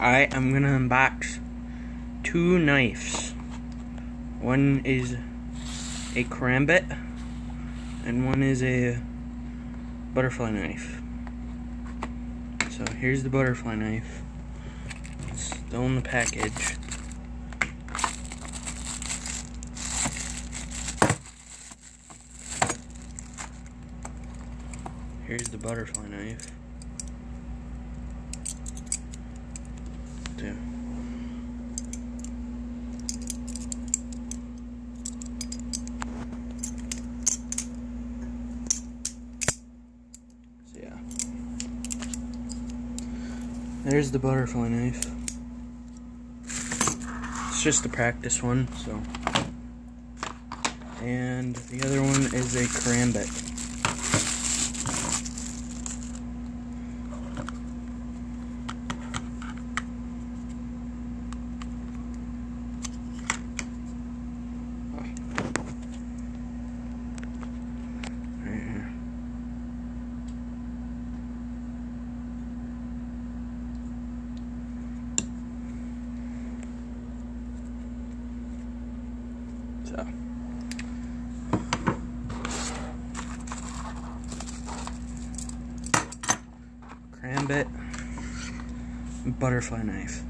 I am gonna unbox two knives. One is a Karambit and one is a butterfly knife. So here's the butterfly knife. It's still in the package. Here's the butterfly knife. Too. So yeah. There's the butterfly knife. It's just a practice one, so. And the other one is a Karambit. So, Karambit, butterfly knife.